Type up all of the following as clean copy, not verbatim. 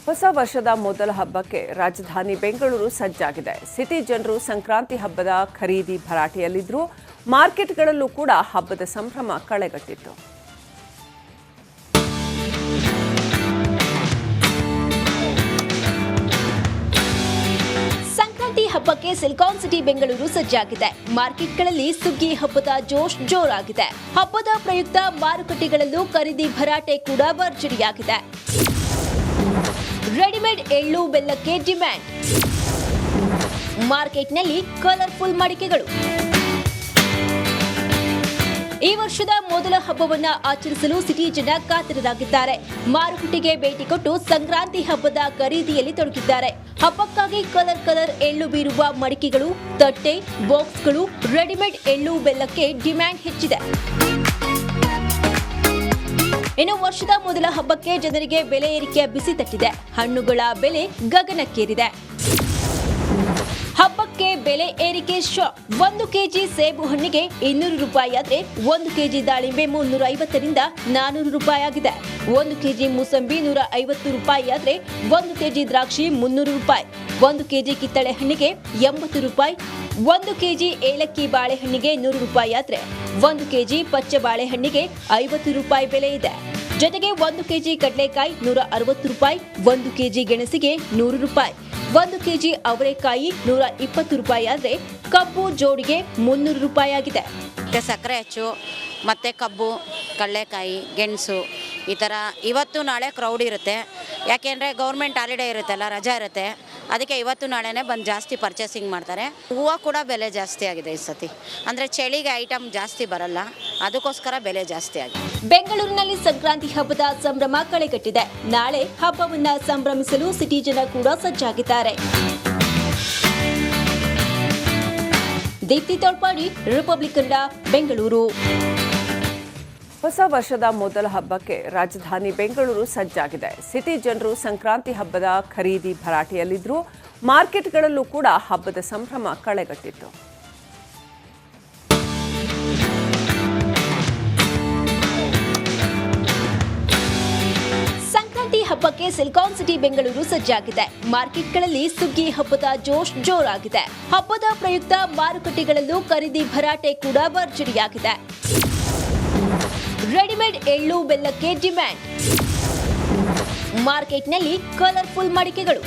ಹೊಸ ವರ್ಷದ ಮೊದಲ ಹಬ್ಬಕ್ಕೆ ರಾಜಧಾನಿ ಬೆಂಗಳೂರು ಸಜ್ಜಾಗಿದೆ. ಸಿಟಿ ಜನರು ಸಂಕ್ರಾಂತಿ ಹಬ್ಬದ ಖರೀದಿ ಭರಾಟೆಯಲ್ಲಿದ್ದರೂ ಮಾರ್ಕೆಟ್ಗಳಲ್ಲೂ ಕೂಡ ಹಬ್ಬದ ಸಂಭ್ರಮ ಕಳೆಗಟ್ಟಿತ್ತು. ಸಂಕ್ರಾಂತಿ ಹಬ್ಬಕ್ಕೆ ಸಿಲಿಕಾನ್ ಸಿಟಿ ಬೆಂಗಳೂರು ಸಜ್ಜಾಗಿದೆ. ಮಾರ್ಕೆಟ್ಗಳಲ್ಲಿ ಸುಗ್ಗಿ ಹಬ್ಬದ ಜೋಶ್ ಜೋರಾಗಿದೆ. ಹಬ್ಬದ ಪ್ರಯುಕ್ತ ಮಾರುಕಟ್ಟೆಗಳಲ್ಲೂ ಖರೀದಿ ಭರಾಟೆ ಕೂಡ ಭರ್ಜರಿಯಾಗಿದೆ. ರೆಡಿಮೇಡ್ ಎಳ್ಳು ಬೆಲ್ಲಕ್ಕೆ ಡಿಮ್ಯಾಂಡ್. ಮಾರ್ಕೆಟ್ನಲ್ಲಿ ಕಲರ್ಫುಲ್ ಮಡಿಕೆಗಳು. ಈ ವರ್ಷದ ಮೊದಲ ಹಬ್ಬವನ್ನ ಆಚರಿಸಲು ಸಿಟಿ ಜನ ಕಾತರರಾಗಿದ್ದಾರೆ. ಮಾರುಕಟ್ಟೆಗೆ ಭೇಟಿ ಕೊಟ್ಟು ಸಂಕ್ರಾಂತಿ ಹಬ್ಬದ ಖರೀದಿಯಲ್ಲಿ ತೊಡಗಿದ್ದಾರೆ. ಹಬ್ಬಕ್ಕಾಗಿ ಕಲರ್ ಎಳ್ಳು ಬೀರುವ ಮಡಿಕೆಗಳು, ತಟ್ಟೆ, ಬಾಕ್ಸ್ಗಳು, ರೆಡಿಮೇಡ್ ಎಳ್ಳು ಬೆಲ್ಲಕ್ಕೆ ಡಿಮ್ಯಾಂಡ್ ಹೆಚ್ಚಿದೆ. ಇನ್ನು ವರ್ಷದ ಮೊದಲ ಹಬ್ಬಕ್ಕೆ ಜನರಿಗೆ ಬೆಲೆ ಏರಿಕೆಯ ಬಿಸಿ ತಟ್ಟಿದೆ. ಹಣ್ಣುಗಳ ಬೆಲೆ ಗಗನಕ್ಕೇರಿದೆ. ಹಬ್ಬಕ್ಕೆ ಬೆಲೆ ಏರಿಕೆ ಶಾಕ್. 1 ಕೆಜಿ ಸೇಬು ಹಣ್ಣಿಗೆ 200 ರೂಪಾಯಿ ಆದ್ರೆ 1 ಕೆಜಿ ದಾಳಿಂಬೆ 350ರಿಂದ 400 ರೂಪಾಯಿ ಆಗಿದೆ. 1 ಕೆಜಿ ಮೂಸಂಬಿ 150 ರೂಪಾಯಿ ಆದ್ರೆ 1 ಕೆಜಿ ದ್ರಾಕ್ಷಿ 300 ರೂಪಾಯಿ. 1 ಕೆಜಿ ಕಿತ್ತಳೆ ಹಣ್ಣಿಗೆ 80 ರೂಪಾಯಿ. 1 ಕೆಜಿ ಏಲಕ್ಕಿ ಬಾಳೆಹಣ್ಣಿಗೆ 100 ರೂಪಾಯಿ ಆದ್ರೆ 1 ಕೆಜಿ ಪಚ್ಚ ಬಾಳೆಹಣ್ಣಿಗೆ 50 ರೂಪಾಯಿ ಬೆಲೆ ಇದೆ. ಜೊತೆಗೆ 1 ಕೆಜಿ ಕಡಲೆಕಾಯಿ 160 ರೂಪಾಯಿ. 1 ಕೆಜಿ ಗೆಣಸಿಗೆ 100 ರೂಪಾಯಿ. 1 ಕೆಜಿ ಅವರೆಕಾಯಿ 120 ರೂಪಾಯಿ ಆದ್ರೆ ಕಬ್ಬು ಜೋಡಿಗೆ 300 ರೂಪಾಯಿ ಆಗಿದೆ. ಸಕ್ಕರೆ ಹೆಚ್ಚು ಮತ್ತು ಕಬ್ಬು, ಕಡಲೆಕಾಯಿ, ಗೆಣಸು ಈ ಥರ ಇವತ್ತು ನಾಳೆ ಕ್ರೌಡ್ ಇರುತ್ತೆ. ಯಾಕೆಂದರೆ ಗೌರ್ಮೆಂಟ್ ಹಾಲಿಡೇ ಇರುತ್ತಲ್ಲ, ರಜಾ ಇರುತ್ತೆ. ಅದಕ್ಕೆ ಇವತ್ತು ನಾಳೆನೇ ಬಂದು ಜಾಸ್ತಿ ಪರ್ಚೇಸಿಂಗ್ ಮಾಡ್ತಾರೆ. ಹೂವು ಕೂಡ ಬೆಲೆ ಜಾಸ್ತಿ ಆಗಿದೆ ಈ ಸತಿ. ಅಂದರೆ ಚಳಿಗೆ ಐಟಮ್ ಜಾಸ್ತಿ ಬರಲ್ಲ, ಅದಕ್ಕೋಸ್ಕರ ಬೆಲೆ ಜಾಸ್ತಿ ಆಗಿದೆ. ಬೆಂಗಳೂರಿನಲ್ಲಿ ಸಂಕ್ರಾಂತಿ ಹಬ್ಬದ ಸಂಭ್ರಮ ಕಳೆಗಟ್ಟಿದೆ. ನಾಳೆ ಹಬ್ಬವನ್ನ ಸಂಭ್ರಮಿಸಲು ಸಿಟಿ ಜನ ಕೂಡ ಸಜ್ಜಾಗಿದ್ದಾರೆ. ದೀಪ್ತಿ ತೋಳ್ಪಾಡಿ, ರಿಪಬ್ಲಿಕ್ ಕನ್ನಡ, ಬೆಂಗಳೂರು. ಹೊಸ ವರ್ಷದ ಮೊದಲ ಹಬ್ಬಕ್ಕೆ ರಾಜಧಾನಿ ಬೆಂಗಳೂರು ಸಜ್ಜಾಗಿದೆ. ಸಿಟಿ ಜನರು ಸಂಕ್ರಾಂತಿ ಹಬ್ಬದ ಖರೀದಿ ಭರಾಟೆಯಲ್ಲಿದ್ದರೂ ಮಾರ್ಕೆಟ್ಗಳಲ್ಲೂ ಕೂಡ ಹಬ್ಬದ ಸಂಭ್ರಮ ಕಳೆಗಟ್ಟಿತ್ತು. ಸಂಕ್ರಾಂತಿ ಹಬ್ಬಕ್ಕೆ ಸಿಲಿಕಾನ್ ಸಿಟಿ ಬೆಂಗಳೂರು ಸಜ್ಜಾಗಿದೆ. ಮಾರ್ಕೆಟ್ಗಳಲ್ಲಿ ಸುಗ್ಗಿ ಹಬ್ಬದ ಜೋಶ್ ಜೋರಾಗಿದೆ. ಹಬ್ಬದ ಪ್ರಯುಕ್ತ ಮಾರುಕಟ್ಟೆಗಳಲ್ಲೂ ಖರೀದಿ ಭರಾಟೆ ಕೂಡ ಭರ್ಜರಿಯಾಗಿದೆ. ರೆಡಿಮೇಡ್ ಎಳ್ಳು ಬೆಲ್ಲಕ್ಕೆ ಡಿಮ್ಯಾಂಡ್. ಮಾರ್ಕೆಟ್ನಲ್ಲಿ ಕಲರ್ಫುಲ್ ಮಡಿಕೆಗಳು.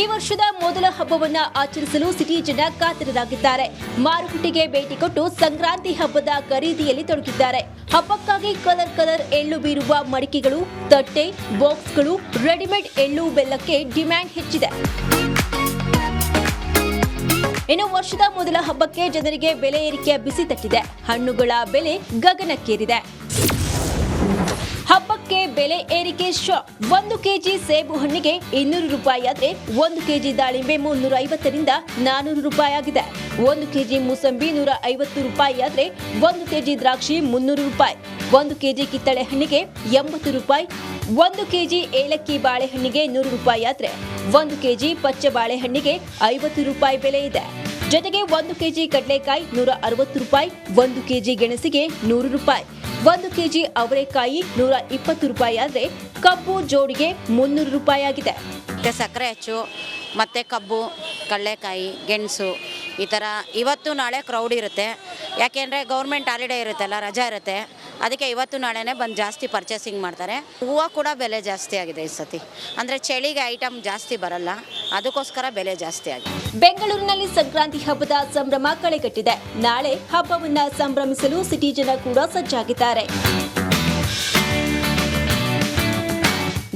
ಈ ವರ್ಷದ ಮೊದಲ ಹಬ್ಬವನ್ನ ಆಚರಿಸಲು ಸಿಟಿ ಜನ ಕಾತರರಾಗಿದ್ದಾರೆ. ಮಾರುಕಟ್ಟೆಗೆ ಭೇಟಿ ಕೊಟ್ಟು ಸಂಕ್ರಾಂತಿ ಹಬ್ಬದ ಖರೀದಿಯಲ್ಲಿ ತೊಡಗಿದ್ದಾರೆ. ಹಬ್ಬಕ್ಕಾಗಿ ಕಲರ್ ಎಳ್ಳು ಬೀರುವ ಮಡಿಕೆಗಳು, ತಟ್ಟೆ, ಬಾಕ್ಸ್ಗಳು, ರೆಡಿಮೇಡ್ ಎಳ್ಳು ಬೆಲ್ಲಕ್ಕೆ ಡಿಮ್ಯಾಂಡ್ ಹೆಚ್ಚಿದೆ. ಇನ್ನು ವರ್ಷದ ಮೊದಲ ಹಬ್ಬಕ್ಕೆ ಜನರಿಗೆ ಬೆಲೆ ಏರಿಕೆಯ ಬಿಸಿ ತಟ್ಟಿದೆ. ಹಣ್ಣುಗಳ ಬೆಲೆ ಗಗನಕ್ಕೇರಿದೆ. ಹಬ್ಬಕ್ಕೆ ಬೆಲೆ ಏರಿಕೆ ಶಾಕ್. 1 ಕೆಜಿ ಸೇಬು ಹಣ್ಣಿಗೆ 200 ರೂಪಾಯಿ ಆದ್ರೆ 1 ಕೆಜಿ ದಾಳಿಂಬೆ 350ರಿಂದ 400 ರೂಪಾಯಿ ಆಗಿದೆ. 1 ಕೆಜಿ ಮೂಸಂಬಿ 150 ರೂಪಾಯಿ ಆದ್ರೆ 1 ಕೆಜಿ ದ್ರಾಕ್ಷಿ 300 ರೂಪಾಯಿ. 1 ಕೆಜಿ ಕಿತ್ತಳೆ ಹಣ್ಣಿಗೆ 80 ರೂಪಾಯಿ. 1 ಕೆಜಿ ಏಲಕ್ಕಿ ಬಾಳೆಹಣ್ಣಿಗೆ 100 ರೂಪಾಯಿ ಆದ್ರೆ 1 ಕೆಜಿ ಪಚ್ಚ ಬಾಳೆಹಣ್ಣಿಗೆ 50 ರೂಪಾಯಿ ಬೆಲೆ ಇದೆ. ಜೊತೆಗೆ 1 ಕೆಜಿ ಕಡಲೆಕಾಯಿ 160 ರೂಪಾಯಿ. 1 ಕೆಜಿ ಗೆಣಸಿಗೆ 100 ರೂಪಾಯಿ. 1 ಕೆಜಿ ಅವರೆಕಾಯಿ 120 ರೂಪಾಯಿ ಆದ್ರೆ ಕಬ್ಬು ಜೋಡಿಗೆ 300 ರೂಪಾಯಿ ಆಗಿದೆ. ಸಕ್ಕರೆ ಹೆಚ್ಚು ಮತ್ತು ಕಬ್ಬು, ಕಡಲೆಕಾಯಿ, ಗೆಣಸು ಈ ಥರ ಇವತ್ತು ನಾಳೆ ಕ್ರೌಡ್ ಇರುತ್ತೆ. ಯಾಕೆಂದರೆ ಗೌರ್ಮೆಂಟ್ ಹಾಲಿಡೇ ಇರುತ್ತಲ್ಲ, ರಜಾ ಇರುತ್ತೆ. ಅದಕ್ಕೆ ಇವತ್ತು ನಾಳೆನೇ ಬಂದು ಜಾಸ್ತಿ ಪರ್ಚೇಸಿಂಗ್ ಮಾಡ್ತಾರೆ. ಹೂವು ಕೂಡ ಬೆಲೆ ಜಾಸ್ತಿ ಆಗಿದೆ ಈ ಸತಿ. ಅಂದರೆ ಚಳಿಗೆ ಐಟಮ್ ಜಾಸ್ತಿ ಬರಲ್ಲ, ಅದಕ್ಕೋಸ್ಕರ ಬೆಲೆ ಜಾಸ್ತಿ ಆಗಿದೆ. ಬೆಂಗಳೂರಿನಲ್ಲಿ ಸಂಕ್ರಾಂತಿ ಹಬ್ಬದ ಸಂಭ್ರಮ ಕಳೆಗಟ್ಟಿದೆ. ನಾಳೆ ಹಬ್ಬವನ್ನ ಸಂಭ್ರಮಿಸಲು ಸಿಟಿ ಜನ ಕೂಡ ಸಜ್ಜಾಗಿದ್ದಾರೆ.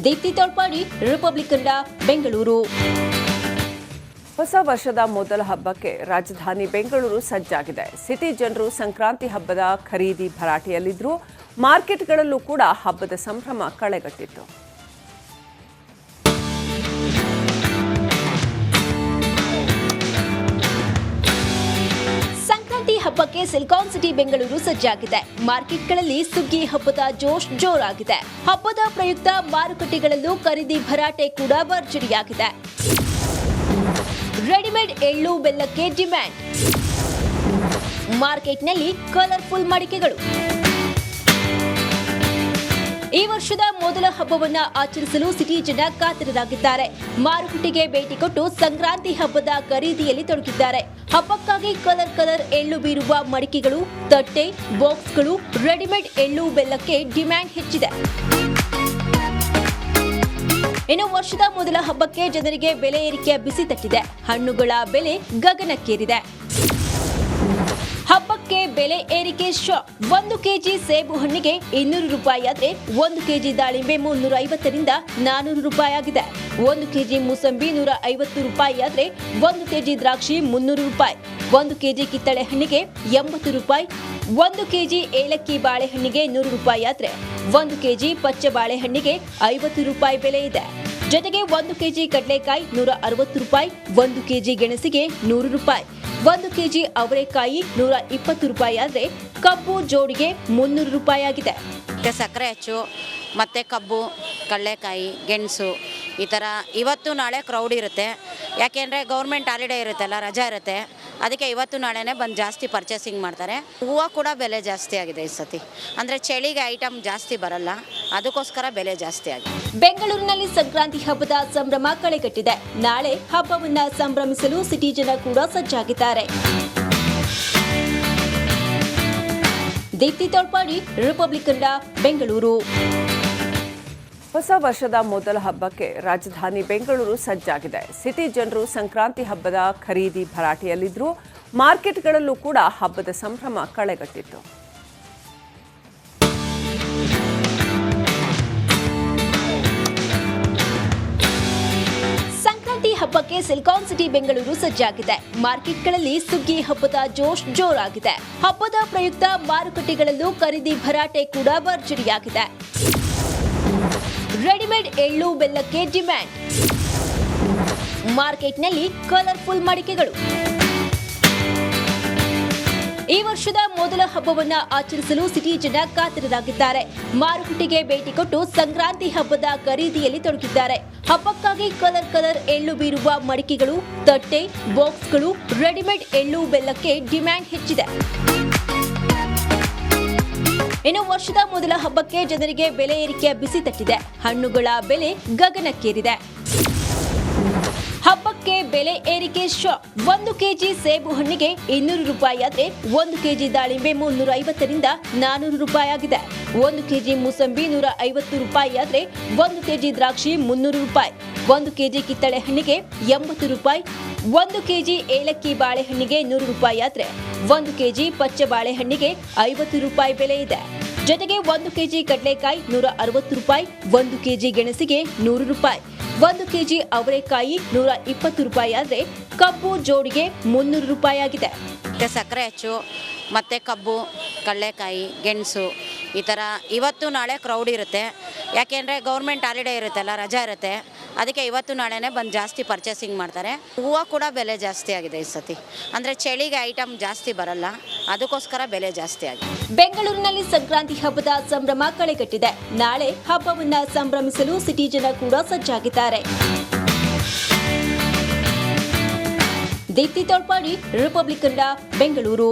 ದೀಪ್ತಿ ತೋಳ್ಪಾಡಿ, ರಿಪಬ್ಲಿಕ್ ಕನ್ನಡ, ಬೆಂಗಳೂರು. ಹೊಸ ವರ್ಷದ ಮೊದಲ ಹಬ್ಬಕ್ಕೆ ರಾಜಧಾನಿ ಬೆಂಗಳೂರು ಸಜ್ಜಾಗಿದೆ. ಸಿಟಿ ಜನರು ಸಂಕ್ರಾಂತಿ ಹಬ್ಬದ ಖರೀದಿ ಭರಾಟೆಯಲ್ಲಿದ್ದರೂ ಮಾರ್ಕೆಟ್ಗಳಲ್ಲೂ ಕೂಡ ಹಬ್ಬದ ಸಂಭ್ರಮ ಕಳೆಗಟ್ಟಿತ್ತು. ಸಂಕ್ರಾಂತಿ ಹಬ್ಬಕ್ಕೆ ಸಿಲಿಕಾನ್ ಸಿಟಿ ಬೆಂಗಳೂರು ಸಜ್ಜಾಗಿದೆ. ಮಾರ್ಕೆಟ್ಗಳಲ್ಲಿ ಸುಗ್ಗಿ ಹಬ್ಬದ ಜೋಶ್ ಜೋರಾಗಿದೆ. ಹಬ್ಬದ ಪ್ರಯುಕ್ತ ಮಾರುಕಟ್ಟೆಗಳಲ್ಲೂ ಖರೀದಿ ಭರಾಟೆ ಕೂಡ ಭರ್ಜರಿಯಾಗಿದೆ. ರೆಡಿಮೇಡ್ ಎಳ್ಳು ಬೆಲ್ಲಕ್ಕೆ ಡಿಮ್ಯಾಂಡ್. ಮಾರ್ಕೆಟ್ನಲ್ಲಿ ಕಲರ್ಫುಲ್ ಮಡಿಕೆಗಳು. ಈ ವರ್ಷದ ಮೊದಲ ಹಬ್ಬವನ್ನ ಆಚರಿಸಲು ಸಿಟಿ ಜನ ಕಾತರರಾಗಿದ್ದಾರೆ. ಮಾರುಕಟ್ಟೆಗೆ ಭೇಟಿ ಕೊಟ್ಟು ಸಂಕ್ರಾಂತಿ ಹಬ್ಬದ ಖರೀದಿಯಲ್ಲಿ ತೊಡಗಿದ್ದಾರೆ. ಹಬ್ಬಕ್ಕಾಗಿ ಕಲರ್ ಎಳ್ಳು ಬೀರುವ ಮಡಿಕೆಗಳು, ತಟ್ಟೆ, ಬಾಕ್ಸ್ಗಳು, ರೆಡಿಮೇಡ್ ಎಳ್ಳು ಬೆಲ್ಲಕ್ಕೆ ಡಿಮ್ಯಾಂಡ್ ಹೆಚ್ಚಿದೆ. ಇನ್ನು ವರ್ಷದ ಮೊದಲ ಹಬ್ಬಕ್ಕೆ ಜನರಿಗೆ ಬೆಲೆ ಏರಿಕೆಯ ಬಿಸಿ ತಟ್ಟಿದೆ. ಹಣ್ಣುಗಳ ಬೆಲೆ ಗಗನಕ್ಕೇರಿದೆ. ಹಬ್ಬಕ್ಕೆ ಬೆಲೆ ಏರಿಕೆ ಶಾಕ್. 1 ಕೆಜಿ ಸೇಬು ಹಣ್ಣಿಗೆ 200 ರೂಪಾಯಿ ಆದ್ರೆ 1 ಕೆಜಿ ದಾಳಿಂಬೆ 350ರಿಂದ 400 ರೂಪಾಯಿ ಆಗಿದೆ. 1 ಕೆಜಿ ಮೂಸಂಬಿ 150 ರೂಪಾಯಿ ಆದ್ರೆ 1 ಕೆಜಿ ದ್ರಾಕ್ಷಿ 300 ರೂಪಾಯಿ. 1 ಕೆಜಿ ಕಿತ್ತಳೆ ಹಣ್ಣಿಗೆ 80 ರೂಪಾಯಿ. 1 ಕೆಜಿ ಏಲಕ್ಕಿ ಬಾಳೆಹಣ್ಣಿಗೆ 100 ರೂಪಾಯಿ ಆದ್ರೆ 1 ಕೆಜಿ ಪಚ್ಚ ಬಾಳೆಹಣ್ಣಿಗೆ 50 ರೂಪಾಯಿ ಬೆಲೆ ಇದೆ. ಜೊತೆಗೆ 1 ಕೆಜಿ ಕಡಲೆಕಾಯಿ 160 ರೂಪಾಯಿ. 1 ಕೆಜಿ ಗೆಣಸಿಗೆ 100 ರೂಪಾಯಿ. 1 ಕೆಜಿ ಅವರೆಕಾಯಿ 120 ರೂಪಾಯಿ ಆದ್ರೆ ಕಬ್ಬು ಜೋಡಿಗೆ 300 ರೂಪಾಯಿ ಆಗಿದೆ. ಸಕ್ಕರೆ ಹೆಚ್ಚು ಮತ್ತು ಕಬ್ಬು, ಕಡಲೆಕಾಯಿ, ಗೆಣಸು ಈ ಥರ ಇವತ್ತು ನಾಳೆ ಕ್ರೌಡ್ ಇರುತ್ತೆ. ಯಾಕೆಂದರೆ ಗೌರ್ಮೆಂಟ್ ಹಾಲಿಡೇ ಇರುತ್ತಲ್ಲ, ರಜಾ ಇರುತ್ತೆ. ಅದಕ್ಕೆ ಇವತ್ತು ನಾಳೆನೇ ಬಂದು ಜಾಸ್ತಿ ಪರ್ಚೇಸಿಂಗ್ ಮಾಡ್ತಾರೆ. ಹೂವು ಕೂಡ ಬೆಲೆ ಜಾಸ್ತಿ ಆಗಿದೆ ಈ ಸತಿ. ಅಂದರೆ ಚಳಿಗೆ ಐಟಮ್ ಜಾಸ್ತಿ ಬರಲ್ಲ, ಅದಕ್ಕೋಸ್ಕರ ಬೆಲೆ ಜಾಸ್ತಿ ಆಗಿದೆ. ಬೆಂಗಳೂರಿನಲ್ಲಿ ಸಂಕ್ರಾಂತಿ ಹಬ್ಬದ ಸಂಭ್ರಮ ಕಳೆಗಟ್ಟಿದೆ. ನಾಳೆ ಹಬ್ಬವನ್ನ ಸಂಭ್ರಮಿಸಲು ಸಿಟಿ ಜನ ಕೂಡ ಸಜ್ಜಾಗಿದ್ದಾರೆ. ದೀಪ್ತಿ ತೋಳ್ಪಾಡಿ, ರಿಪಬ್ಲಿಕ್ ಕನ್ನಡ, ಬೆಂಗಳೂರು. ಹೊಸ ವರ್ಷದ ಮೊದಲ ಹಬ್ಬಕ್ಕೆ ರಾಜಧಾನಿ ಬೆಂಗಳೂರು ಸಜ್ಜಾಗಿದೆ. ಸಿಟಿ ಜನರು ಸಂಕ್ರಾಂತಿ ಹಬ್ಬದ ಖರೀದಿ ಭರಾಟೆಯಲ್ಲಿದ್ದರೂ ಮಾರ್ಕೆಟ್ಗಳಲ್ಲೂ ಕೂಡ ಹಬ್ಬದ ಸಂಭ್ರಮ ಕಳೆಗಟ್ಟಿತ್ತು. ಸಂಕ್ರಾಂತಿ ಹಬ್ಬಕ್ಕೆ ಸಿಲಿಕಾನ್ ಸಿಟಿ ಬೆಂಗಳೂರು ಸಜ್ಜಾಗಿದೆ. ಮಾರ್ಕೆಟ್ಗಳಲ್ಲಿ ಸುಗ್ಗಿ ಹಬ್ಬದ ಜೋಶ್ ಜೋರಾಗಿದೆ. ಹಬ್ಬದ ಪ್ರಯುಕ್ತ ಮಾರುಕಟ್ಟೆಗಳಲ್ಲೂ ಖರೀದಿ ಭರಾಟೆ ಕೂಡ ಭರ್ಜರಿಯಾಗಿದೆ. ರೆಡಿಮೇಡ್ ಎಳ್ಳು ಬೆಲ್ಲಕ್ಕೆ ಡಿಮ್ಯಾಂಡ್. ಮಾರ್ಕೆಟ್ನಲ್ಲಿ ಕಲರ್ಫುಲ್ ಮಡಿಕೆಗಳು. ಈ ವರ್ಷದ ಮೊದಲ ಹಬ್ಬವನ್ನ ಆಚರಿಸಲು ಸಿಟಿ ಜನ ಕಾತರರಾಗಿದ್ದಾರೆ. ಮಾರುಕಟ್ಟೆಗೆ ಭೇಟಿ ಕೊಟ್ಟು ಸಂಕ್ರಾಂತಿ ಹಬ್ಬದ ಖರೀದಿಯಲ್ಲಿ ತೊಡಗಿದ್ದಾರೆ. ಹಬ್ಬಕ್ಕಾಗಿ ಕಲರ್ ಎಳ್ಳು ಬೀರುವ ಮಡಿಕೆಗಳು, ತಟ್ಟೆ, ಬಾಕ್ಸ್ಗಳು, ರೆಡಿಮೇಡ್ ಎಳ್ಳು ಬೆಲ್ಲಕ್ಕೆ ಡಿಮ್ಯಾಂಡ್ ಹೆಚ್ಚಿದೆ. ಇನ್ನು ವರ್ಷದ ಮೊದಲ ಹಬ್ಬಕ್ಕೆ ಜನರಿಗೆ ಬೆಲೆ ಏರಿಕೆಯ ಬಿಸಿ ತಟ್ಟಿದೆ. ಹಣ್ಣುಗಳ ಬೆಲೆ ಗಗನಕ್ಕೇರಿದೆ. ಹಬ್ಬಕ್ಕೆ ಬೆಲೆ ಏರಿಕೆ ಶಾಕ್. 1 ಕೆಜಿ ಸೇಬು ಹಣ್ಣಿಗೆ 200 ರೂಪಾಯಿ ಆದ್ರೆ 1 ಕೆಜಿ ದಾಳಿಂಬೆ 350ರಿಂದ 400 ರೂಪಾಯಿ ಆಗಿದೆ. 1 ಕೆಜಿ ಮೂಸಂಬಿ 150 ರೂಪಾಯಿ ಆದ್ರೆ 1 ಕೆಜಿ ದ್ರಾಕ್ಷಿ 300 ರೂಪಾಯಿ. 1 ಕೆಜಿ ಕಿತ್ತಳೆ ಹಣ್ಣಿಗೆ 80 ರೂಪಾಯಿ. 1 ಕೆಜಿ ಏಲಕ್ಕಿ ಬಾಳೆಹಣ್ಣಿಗೆ 100 ರೂಪಾಯಿ ಆದ್ರೆ 1 ಕೆಜಿ ಪಚ್ಚ ಬಾಳೆಹಣ್ಣಿಗೆ 50 ರೂಪಾಯಿ ಬೆಲೆ ಇದೆ. ಜೊತೆಗೆ 1 ಕೆಜಿ ಕಡಲೆಕಾಯಿ 160 ರೂಪಾಯಿ. 1 ಕೆಜಿ ಗೆಣಸಿಗೆ 100 ರೂಪಾಯಿ. 1 ಕೆಜಿ ಅವರೆಕಾಯಿ 120 ರೂಪಾಯಿ ಆದ್ರೆ ಕಬ್ಬು ಜೋಡಿಗೆ 300 ರೂಪಾಯಿ ಆಗಿದೆ. ಸಕ್ಕರೆ ಹೆಚ್ಚು ಮತ್ತು ಕಬ್ಬು, ಕಡಲೆಕಾಯಿ, ಗೆಣಸು ಈ ಥರ ಇವತ್ತು ನಾಳೆ ಕ್ರೌಡ್ ಇರುತ್ತೆ. ಯಾಕೆಂದರೆ ಗೌರ್ಮೆಂಟ್ ಹಾಲಿಡೇ ಇರುತ್ತಲ್ಲ, ರಜಾ ಇರುತ್ತೆ. ಅದಕ್ಕೆ ಇವತ್ತು ನಾಳೆನೇ ಬಂದು ಜಾಸ್ತಿ ಪರ್ಚೇಸಿಂಗ್ ಮಾಡ್ತಾರೆ. ಹೂವು ಕೂಡ ಬೆಲೆ ಜಾಸ್ತಿ ಆಗಿದೆ ಈ ಸತಿ. ಅಂದರೆ ಚಳಿಗೆ ಐಟಮ್ ಜಾಸ್ತಿ ಬರಲ್ಲ, ಅದಕ್ಕೋಸ್ಕರ ಬೆಲೆ ಜಾಸ್ತಿ ಆಗಿದೆ. ಬೆಂಗಳೂರಿನಲ್ಲಿ ಸಂಕ್ರಾಂತಿ ಹಬ್ಬದ ಸಂಭ್ರಮ ಕಳೆಗಟ್ಟಿದೆ. ನಾಳೆ ಹಬ್ಬವನ್ನ ಸಂಭ್ರಮಿಸಲು ಸಿಟಿ ಜನ ಕೂಡ ಸಜ್ಜಾಗಿದ್ದಾರೆ. ದೀಪ್ತಿ ತೋಳ್ಪಾಡಿ, ರಿಪಬ್ಲಿಕ್ ಕನ್ನಡ, ಬೆಂಗಳೂರು.